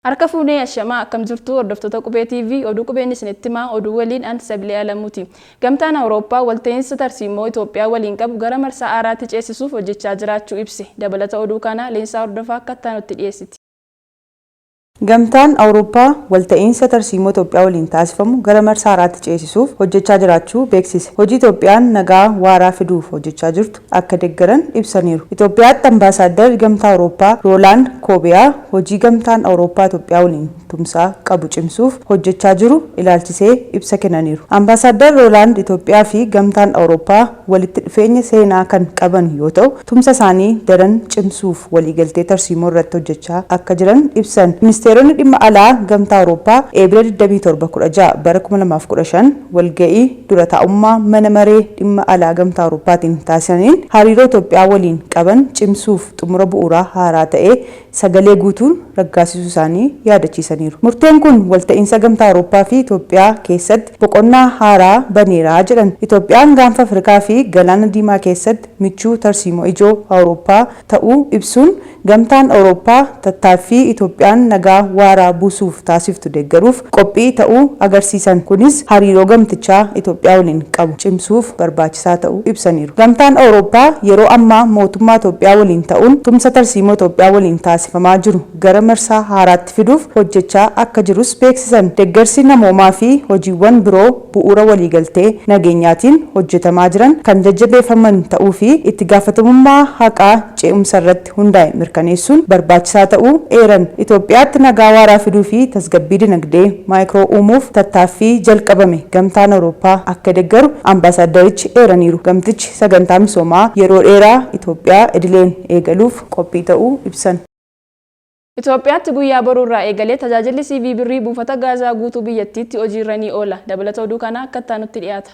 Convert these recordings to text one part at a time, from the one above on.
Harka fuunee ashamaa akkam jirtu hordoftoota qubee TV oduu qubeen isinitti himaa oduu waliin an Sabilee Alamuuti. Gamtaan Awurooppaa walta'iinsa tarsiimoo Itoophiyaa waliin qabu gara marsaa haaraatti ceesisuuf hojjechaa jiraachuu ibse. Dabalata oduu kana Leensaa Hordofaa akka itti dhiyeessiti. Gamtaan Awurooppaa walta'iinsa tarsiimoo Itoophiyaa waliin taasifamu gara marsaa haaraatti ceesisuuf hojjechaa jiraachuu beeksise. Hojii Itoophiyaan nagaa waaraa fiduuf hojjechaa jirtu akka deeggaran ibsaniiru. Itoophiyaatti Ambaasaaddarri Gamtaa Awurooppaa Roolaand Koobiyaa hojii Gamtaan Awurooppaa Itoophiyaa waliin tumsaa qabu cimsuuf hojjechaa jiru ilaalchisee ibsa kennaniiru. Ambaasaaddarri Roolaand Itoophiyaa fi Gamtaan Awurooppaa walitti dhufeenya seenaa kan qaban yoo ta'u, tumsa isaanii daran cimsuuf waliigaltee tarsiimoo irratti hojjechaa akka jiran ibsan. Ministeeronni dhimma alaa Gamtaa Awurooppaa Eebila 27 bara 2015 walga'ii dura taa'ummaa mana maree dhimma alaa Gamtaa Awurooppaatiin taasisaniin hariiroo Itoophiyaa waliin qaban cimsuuf xumura bu'uuraa haaraa ta'ee sagalee guutuun raggaasisuu isaanii yaadachiisaniiru. Murteen kun walta'iinsa Gamtaa Awurooppaa fi Itoophiyaa keessatti boqonnaa haaraa baneeraa jedhan. Itoophiyaan gaanfa Afrikaa fi Galaana Diimaa keessatti michuu tarsiimoo ijoo Awurooppaa ta'uu ibsuun Gamtaan Awurooppaa tattaaffii Itoophiyaan nagaa waaraa buusuuf taasiftu deeggaruuf qophii ta'uu agarsiisan. Kunis hariiroo gamtichaa Itoophiyaa waliin qabu cimsuuf barbaachisaa ta'uu ibsaniiru. Gamtaan Awurooppaa yeroo ammaa mootummaa Itoophiyaa waliin ta'uun tumsa tarsiimoo Itoophiyaa waliin taasifamaa jiru gara marsaa haaraatti fiduuf hojjechaa akka jirus beeksisan. Deeggarsi namoomaa fi hojiiwwan biroo bu'uura waliigaltee nageenyaatiin hojjetamaa jiran kan jajjabeeffaman ta'uu fi itti gaafatamummaa haqaa ce'umsa irratti hundaa'e mirkaneessuun barbaachisaa ta'uu eeran. Itoophiyaatti nagaa waaraa fiduu fi tasgabbii dinagdee maayikiroo uumuuf tattaaffii jalqabame Gamtaan Awurooppaa akka deeggaru Ambaasaadarichi eeraniiru. Gamtichi sagantaa misoomaa yeroo dheeraa Itoophiyaa idileen eegaluuf qophii ta'uu ibsan. Itoophiyaatti guyyaa boruu irraa eegalee tajaajilli CV birrii buufata gaazaa guutuu biyyattiitti hojiirra ni oola. Dabalata oduu kana akka itti dhiyaata.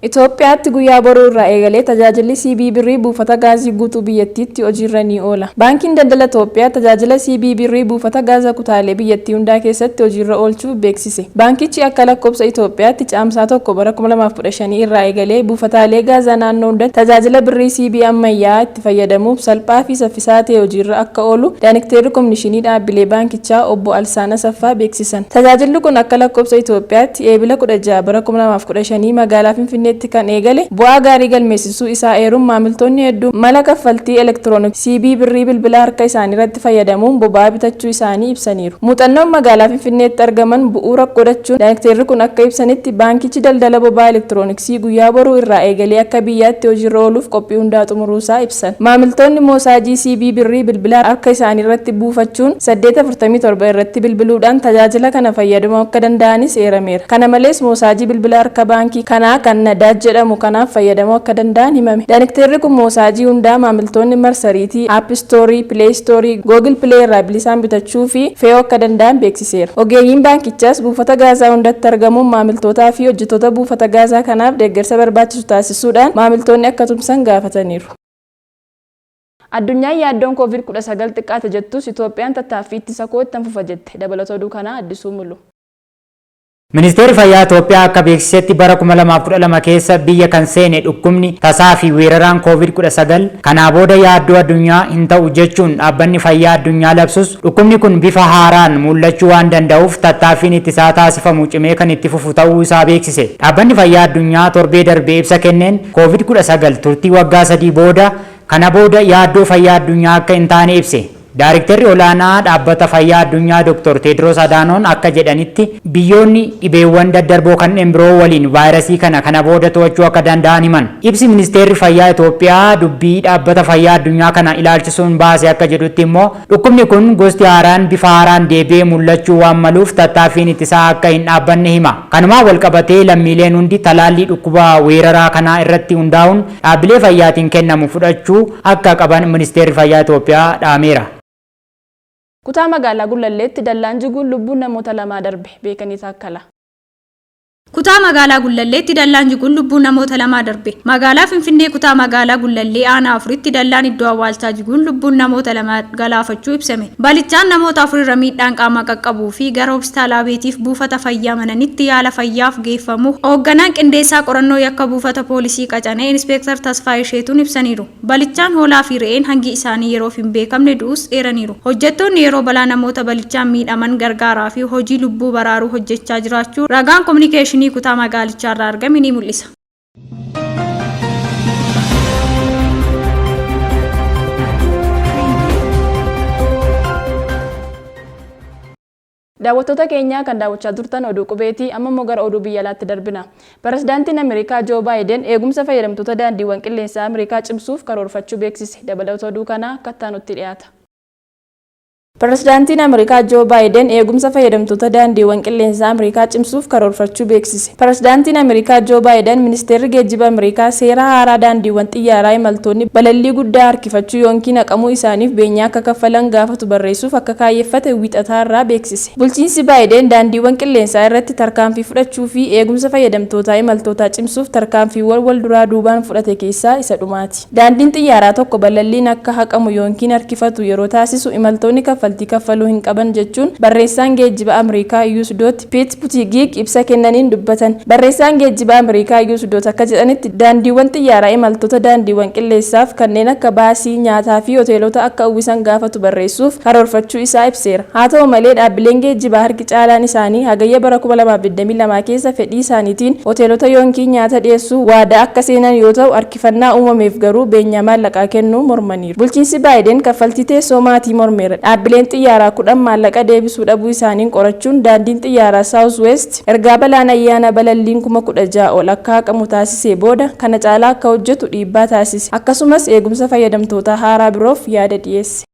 Itoophiyaatti guyyaa boruu irraa eegalee tajaajilli CB birrii buufata gaazii guutuu biyyattiitti hojiirra ni oola. Baankiin Daldala Itoophiyaa tajaajila CB birrii buufata gaazaa kutaalee biyyattii hundaa keessatti hojiirra oolchuuf beeksise. Baankichi akka lakkoofsa Itoophiyaatti caamsaa 1 bara 2015 irraa eegalee buufataalee gaazaa naannoo hundatti tajaajila birrii CB ammayyaa itti fayyadamuuf salphaa fi saffisaa ta'e hojiirra akka oolu Daayirekteerri Koomishinii Dhaabbilee Baankichaa Obbo Alsaan Asaffaa beeksisan. Tajaajilli kun akka lakkoofsa Itoophiyaatti Eebila 16 bara 2015 magaalaa Finfinnee kan eegale bu'aa gaarii galmeessisuu isaa eeruun maamiltoonni hedduun mala kaffaltii elektirooniksii CB birrii bilbila harka isaanii irratti fayyadamuun boba'aa bitachuu isaanii ibsaniiru. Muuxannoon magaalaa Finfinneetti argaman bu'uura godhachuun Daayirekteerri kun akka ibsanitti baankichi daldala boba'aa elektirooniksii guyyaa boruu irraa eegalee akka biyyaatti hojiirra ooluuf qophii hundaa xumuruusaa ibsan. Maamiltoonni moosaajii CB birrii bilbila harka isaanii irratti buufachuun 847 irratti bilbiluudhaan tajaajila kana fayyadamuu akka danda'anis eerameera. Kana malees moosaajii bilbila harka baankii kanaa kan Nadaaj jedhamu kanaaf fayyadamuu akka danda'an himame. Daayirekteerri kun moosaajii hundaa maamiltoonni marsariitii App Store, Play Store, Google Play irraa bilisaan bitachuu fi fe'uu akka danda'an beeksiseera. Ogeeyyiin baankichaas buufata gaazaa hundatti argamuun maamiltootaa fi hojjettoota buufata gaazaa kanaaf deeggarsa barbaachisu taasisuudhaan maamiltoonni akka tumsan gaafataniiru. Addunyaan yaaddoon COVID-19 xiqqaate jettus Itoophiyaan tattaaffii ittisa koo itti fufa jette. Dabalata oduu kana Addisuu Mulu. Ministeerri Fayyaa Itoophiyaa akka beeksisetti bara 2012 keessa biyya kan seene dhukkubni tasaa fi weeraraan COVID-19 kanaa booda yaaddoo addunyaa hin ta'u jechuun dhaabbanni fayyaa addunyaa labsus dhukkubni kun bifa haaraan mul'achuu waan danda'uuf tattaaffiin ittisaa taasifamu cimee kan itti fufu ta'uu isaa beeksise. Dhaabbanni fayyaa addunyaa torbee darbee ibsa kenneen COVID-19 turtii waggaa 3 booda kana booda yaaddoo fayyaa addunyaa akka hin taane ibse. Daayirekteerri olaanaa dhaabbata fayyaa addunyaa Dr. Tedros Adhanom akka jedhanitti biyyoonni dhibeewwan daddarboo kanneen biroo waliin vaayirasii kana booda to'achuu akka danda'an himan. Ibsi ministeerri fayyaa Itoophiyaa dubbii dhaabbata fayyaa addunyaa kana ilaalchisuun baase akka jedhutti immoo dhukkubni kun gosti haaraan bifa haaraan deebi'ee mul'achuu waan maluuf tattaaffiin ittisaa akka hin dhaabbanne hima. Kanumaan walqabatee lammiileen hundi talaallii dhukkuba weeraraa kanaa irratti hundaa'uun dhaabbilee fayyaatiin kennamu fudhachuu akka qaban ministeerri fayyaa Itoophiyaa dhaameera. Kutaa magaalaa Gullalleetti dallaan jiguun lubbuun namoota 2 darbe beekanii taakkala. Kutaa magaalaa Gullalleetti dallaan jiguun lubbuun namoota lamaa darbe. Magaalaa Finfinnee kutaa magaalaa Gullallee aanaa afuritti dallaan iddoo awwaalchaa jiguun lubbuun namoota lamaa galaafachuu ibsame. Balichaan namoota afurirra miidhaan qaamaa qaqqabuu fi gara hospitaalaa beetiif buufata fayyaa mananitti yaala fayyaaf geeffamu. Hoogganaan qindeessaa qorannoo yakka buufata poolisii Qacanee Inspektar Tasfaayee Sheetuun ibsaniiru. Balichaan hoolaa fi re'een hangi isaanii yeroof hin beekamne du'us eeraniiru. Hojjettoonni yeroo balaa namoota balichaan miidhaman gargaaraa fi hojii lubbuu baraaruu hojjechaa jiraachuu ragaan kominikeeshinii kutaa magaalichaa irraa argame ni mul'isa. Daawwattoota keenya kan daawwachaa turtan oduu qubeetii amma immoo gara oduu biyya alaatti darbina. Pirezidaantiin Ameerikaa Joo Baayiden eegumsa fayyadamtoota daandiiwwan qilleensaa Ameerikaa cimsuuf karoorfachuu beeksise. Dabalata oduu kanaa akkattaa nutti dhiyaata. Pirezidaantiin Ameerikaa Joo Baayiden eegumsa fayyadamtoota daandiiwwan qilleensaa Ameerikaa cimsuuf karoorfachuu beeksise. Pirezidaantiin Ameerikaa Joo Baayiden ministeerri geejjiba Ameerikaa seera haaraa daandiiwwan xiyyaaraa imaltoonni balallii guddaa harkifachuu yookiin haqamuu isaaniif beenyaa akka kaffalan gaafatu barreessuuf akka kaayyeffate wiixataa irraa beeksise. Bulchiinsi Baayiden daandiiwwan qilleensaa irratti tarkaanfii fudhachuu fi eegumsa fayyadamtoota imaltootaa cimsuuf tarkaanfiiwwan wal duraa duubaan fudhate keessaa isa dhumaati. Daandiin xiyyaaraa tokko balalliin akka haqamu yookiin harkifatu yeroo taasisu imaltoonni kaffaluu hin qaban jechuun barreessaan geejjiba Ameerikaa Yuusdoot Piit Butigiig ibsa kennaniin dubbatan. Barreessaan geejjiba Ameerikaa Yuusdoot akka jedhanitti daandiiwwan xiyyaaraa imaltoota daandiiwwan qilleensaaf kanneen akka baasii nyaataa fi hoteelota akka uwwisan gaafatu barreessuuf karoorfachuu isaa ibseera. Haa ta'u malee dhaabbileen geejjibaa harki caalaan isaanii hagayya bara 2022 keessa fedhii isaaniitiin hoteelota yookiin nyaata dhiyeessuu waadaa akka seenan yoo ta'u harkifannaa uumameef garuu beenyaa maallaqaa kennuu mormaniiru. Bulchiinsi Baayiden kaffaltii teessoo maatii mormeera. Dhaabbileen xiyyaaraa 10 maallaqa deebisuu dhabuu isaaniin qorachuun daandiin xiyyaaraa South West ergaa balaan ayyaana balalliin 16,000 ol akka haqamu taasisee booda kana caalaa akka hojjetu dhiibbaa taasise. Akkasumas eegumsa fayyadamtoota haaraa biroof yaada dhiyeesse.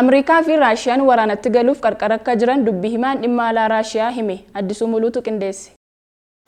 Ameerikaa fi Raashiyaan waraanatti galuuf qarqara akka jiran dubbii himaan dhimma alaa Raashiyaa hime. Addisuu Muluutu qindeesse.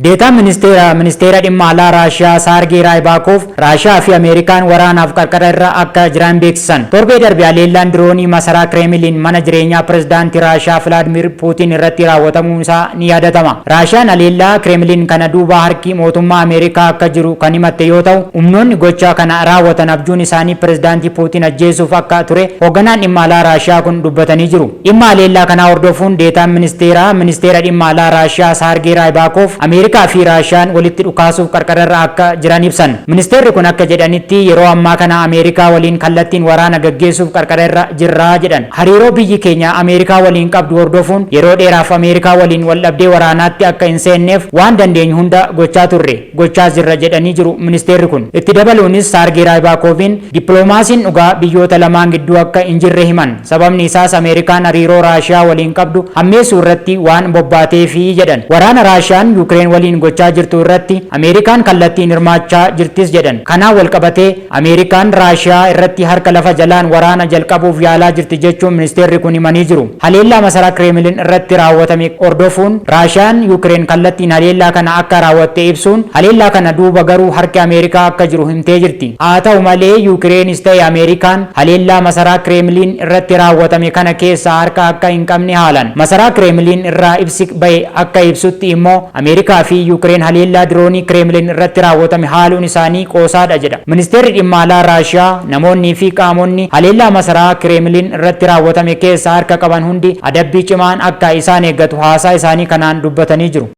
Deetaan ministeera dhimma alaa Raashiyaa Saargee Raaybaakoof Raashiyaa fi Ameerikaan waraanaaf qarqara irra akka jiran beeksisan. Torbee darbe haleellaan diroonii masaraa Kireemiliin mana jireenyaa pirezidaantii Raashiyaa Vilaadimir Puutiin irratti raawwatamuun isaa ni yaadatama. Raashiyaan haleellaa Kireemiliin kana duuba harki mootummaa Ameerikaa akka jiru kan himatte yoo ta'u, humnoonni gochaa kana raawwatan abjuun isaanii pirezidaantii Puutiin ajjeesuuf akka ture hoogganaan dhimma alaa Raashiyaa kun dubbatanii jiru. Dhimma haleellaa kanaa hordofuun deetaan ministeera dhimma alaa Raashiyaa Saargee Raaybaakoof Ameerikaa fi Raashiyaan walitti dhukaasuuf qarqara irra akka jiran ibsan. Ministeerri kun akka jedhanitti yeroo ammaa kana Ameerikaa waliin kallattiin waraana gaggeessuuf qarqara irra jirra jedhan. Hariiroo biyyi keenya Ameerikaa waliin qabdu hordofuun yeroo dheeraaf Ameerikaa waliin wal dhabdee waraanaatti akka hin seenneef waan dandeenyu hunda gochaa turre gochaa jirra jedhanii jiru ministeerri kun. Itti dabaluunis Saargee Raaybaakoofiin dippiloomaasiin dhugaa biyyoota lamaan gidduu akka hin jirre himan. Sababni isaas Ameerikaan hariiroo Raashiyaa waliin qabdu hammeessuu irratti waan bobbaateefi jedhan. Waraana Raashiyaan Yuukireen waliin gochaa jirtu irratti Ameerikaan kallattiin hirmaachaa jirtis jedhan. Kanaan wal qabatee Ameerikaan Raashiyaa irratti harka lafa jalaan waraana jalqabuuf yaalaa jirti jechuun ministeerri kun himanii jiru. Haleellaa masaraa Kireemiliin irratti raawwatame hordofuun Raashiyaan Yuukireen kallattiin haleellaa kana akka raawwatte ibsuun haleellaa kana duuba garuu harki Ameerikaa akka jiru himtee jirti. Haa ta'u malee Yuukireenis ta'e Ameerikaan haleellaa masaraa Kireemiliin irratti raawwatame kana keessa harka akka hin qabne haalan. Masaraa Kireemiliin irraa ibsi bahe akka ibsutti immoo Ameerikaa fi Yuukireen haleellaa diroonii Kireemiliin irratti raawwatame haaluun isaanii qoosaadha jedha. Ministeerri dhimma alaa Raashiyaa namoonni fi qaamonni haleellaa masaraa Kireemiliin irratti raawwatame keessa harka qaban hundi adabbii cimaan akka isaan eeggatu haasaa isaanii kanaan dubbatanii jiru.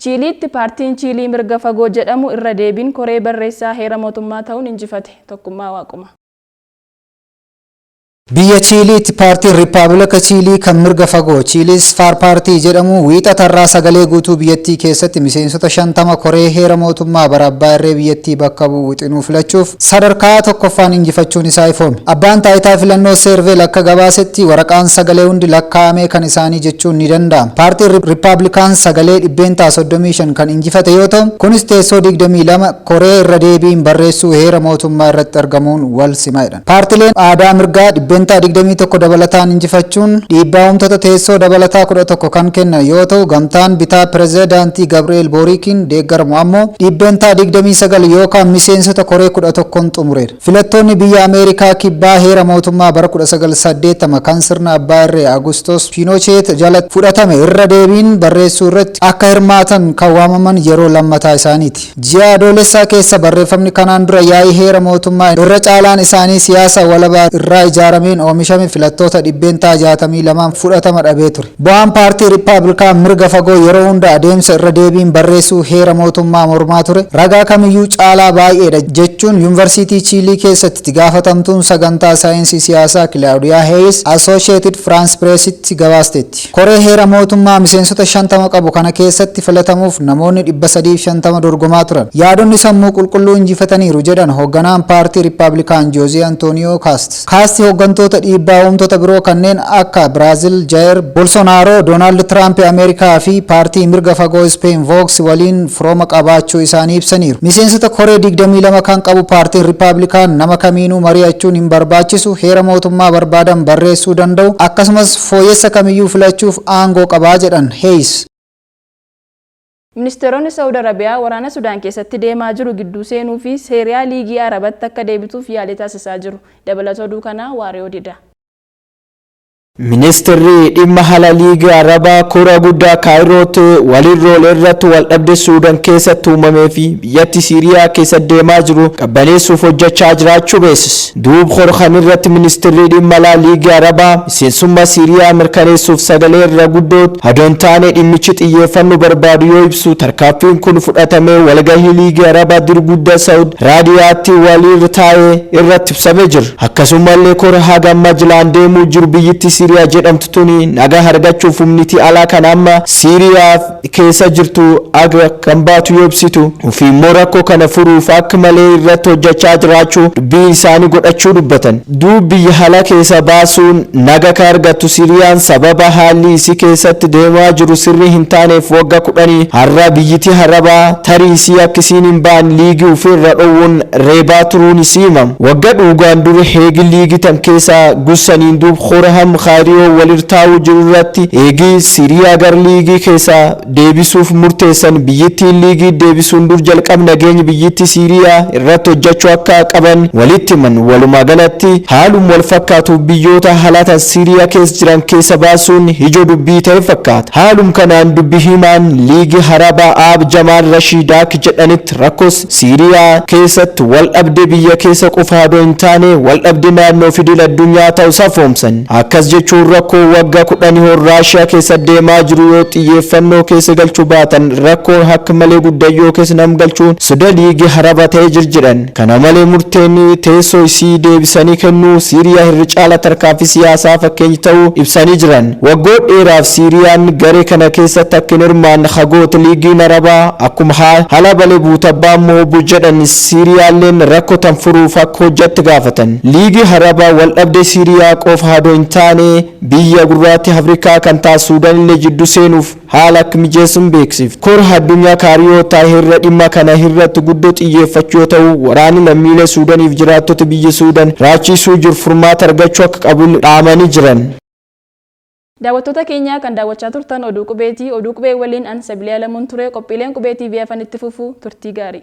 Chiiliitti paartiin Chiilii mirga fagoo jedhamu irra deebiin koree barreessaa heera mootummaa ta'uun injifate. Tokkummaa Waaquma. Biyya Chiiliitti paartiin Riippaabilika Chiilii kan mirga fagoo Chiiliis Faar Paartii jedhamu wiixatarraa sagalee guutuu biyyattii keessatti miseensota 50 koree heera mootummaa bara abbaa irree biyyattii bakka bu'u wixinuu filachuuf sadarkaa tokkoffaan injifachuun isaa ifoome. Abbaan taayitaa filannoo Seerveel akka gabaasetti waraqaan sagalee hundi lakkaa'amee kan isaanii jechuun ni danda'ama. Paartiin Riippaabilikaan sagalee dhibbeentaa 35 kan injifate yoo ta'u, kunis teessoo 22 koree irra deebiin barreessuu heera mootummaa irratti argamuun wal simaadha. Paartileen aadaa mirgaa dhibbeentaa 21 dabalataan injifachuun dhiibbaa humnoota teessoo dabalataa 11 kan kennan yoo ta'u gamtaan bitaa pirezidaantii Gabriel Boorikiin deeggaramu ammoo dhibbeentaa 29 yookaan miseensota koree 11 xumureera. Filattoonni biyya Ameerikaa kibbaa heera mootummaa bara 1980 kan sirna abbaa irree Agustos Pinochet jalatti fudhatame irra deebiin barreessuu irratti akka hirmaatan kan waamaman yeroo lammataa isaaniiti. Ji'a adoolessaa keessa barreeffamni kanaan dura yaa'ii heera mootummaa irra caalaan isaanii siyaasa walabaa irraa ijaarameen oomishame filattoota dhibbeentaa 62 fudhatama dhabee ture. Bu'aan paartii Rippaabilikaan mirga fagoo yeroo hunda adeemsa irra deebiin barreessuu heera mootummaa mormaa ture ragaa kamiyyuu caalaa baay'eedha jechuun yuunivarsiitii Chiilii keessatti itti gaafatamtuun sagantaa saayinsii siyaasaa Claudia Hayes Associated France Pressitti gabaasteetti. Koree heera mootummaa miseensota 50 qabu kana keessatti filatamuuf namoonni 350 dorgomaa turan. Yaadonni sammuu qulqulluu injifataniiru jedhan hoogganaan paartii Rippaabilikaan Jose Antonio Castes. Castes hooggantoota dhiibbaa uumtoota biroo kanneen akka Biraazil Jair Bolsonaro, Donald Trump Ameerikaa fi paartii mirga fagoo Spain Vox waliin firooma qabaachuu isaanii ibsaniiru. Miseensota koree 22 kan qabu paartiin Rippaabilikaan nama kamiinuu mari'achuun hin barbaachisu heera mootummaa barbaadan barreessuu danda'u akkasumas fooyyessa kamiyyuu filachuuf aangoo qabaa jedhan Hayes. Ministeeronni Saudi Arabiyaa waraana Sudaan keessatti deemaa jiru gidduu seenuu fi seeriyaa liigii Arabatti akka deebituuf yaalii taasisaa jiru. Dabalataa oduu kanaa Waariyoo Dida. Ministeerri dhimma hala liigii Arabaa kora guddaa Kaayirootti waliin rool irratti wal dhabde Suudaan keessatti uumamee fi biyyattii Siiriyaa keessatti deemaa jiru qabbaneessuuf hojjechaa jiraachuu beeksise. Duub Horkan irratti ministeerri dhimma hala liigii Arabaa miseensummaa Siiriyaa mirkaneessuuf sagalee irra guddootti hadoon taane dhimmichi xiyyeeffannoo barbaadu yoo ibsu tarkaanfiin kun fudhatamee walgahii liigii Arabaa dirguddaa Saud raadiyaatti waliin taa'ee irratti ibsamee jira. Akkasumallee kora hagamma jilaan deemuu jiru biyyattii Siiriyaa jedhamtu tuni nagaa argachuuf humniti alaa kan amma Siiriyaa keessa jirtu aga kan baatu yoo ibsitu ofii immoo rakkoo kana furuuf akka malee irratti hojjechaa jiraachuu dubbii isaanii godhachuu dubbatan. Duub biyya alaa keessa baasuun nagaa kan argattu Siiriyaan sababa haalli isii keessatti deemaa jiru sirrii hin taaneef waggaa 10 har'a biyyittii Arabaa tarii isii akkasiin hin baan liigii ofirra dhoowwuun reebaa turuun isii himama. Waggaa dhugaan dura heegi liigii tan keessa gussaniin duub Horham Kaayiroo walirtaa'uu jiru irratti eegii Siiriyaa gar liigii keessa deebisuuf murteessan biyyittiin liigii deebisuun dur jalqab nageenya biyyittii Siiriyaa irratti hojjechuu akka qaban walitti himan. Walumaa galatti haaluma wal fakkaatu biyyoota halaata Siiriyaa keessa jiran keessa baasuun ijoo dubbii ta'e fakkaata. Haaluma kanaan dubbii himaan liigii Arabaa Aab Jamaal Rashiidaak jedhanitti rakkoos Siiriyaa keessatti wal dhabde biyya keessa qofa adoo hin taane wal dhabde naannoo fidil addunyaa ta'uu safoomsan. Akkas jechuun rakkoo waggaa 10 Raashiyaa keessa deemaa jiru yoo xiyyeeffannoo keessa galchuu baatan rakkoo akka malee guddayyoo keessa nam galchuun soda liigii Arabaa ta'ee jirjedhan. Kana malee murteen teessoo isii deebisanii kennuu Siiriyaa irra caala tarkaanfii siyaasaa fakkeenya ta'uu ibsanii jiran. Waggoota dheeraaf Siiriyaan garee kana keessatti akka hin hirmaanne hagoota liigiin Arabaa akkuma haala balee buutabbaa moobu jedhan Siiriyaalleen rakkoo tan furuuf akka hojjatti gaafatan. Liigii Arabaa wal dhabdee Siiriyaa qofa adoo hin taane biyya gurraatti Afrikaa kan taasisu Suudaan illee jidduu seenuuf haala akka mijeessuun beeksif. Kora addunyaa kaariyoota irra dhimma kana irratti guddoo xiyyeeffachuu yoo ta'u waraanni lammiilee Suudaaniif jiraattota biyya Suudaan raachisuu jiru furmaata argachuu akka qabu dhaamanii jiran. Daawwattoota keenya kan daawwachaa turtan oduu qubeetii oduu qubee waliin an Sabiliyaa Lamuun ture qophiileen qubeetii biyya afanitti fufuu turtii gaarii.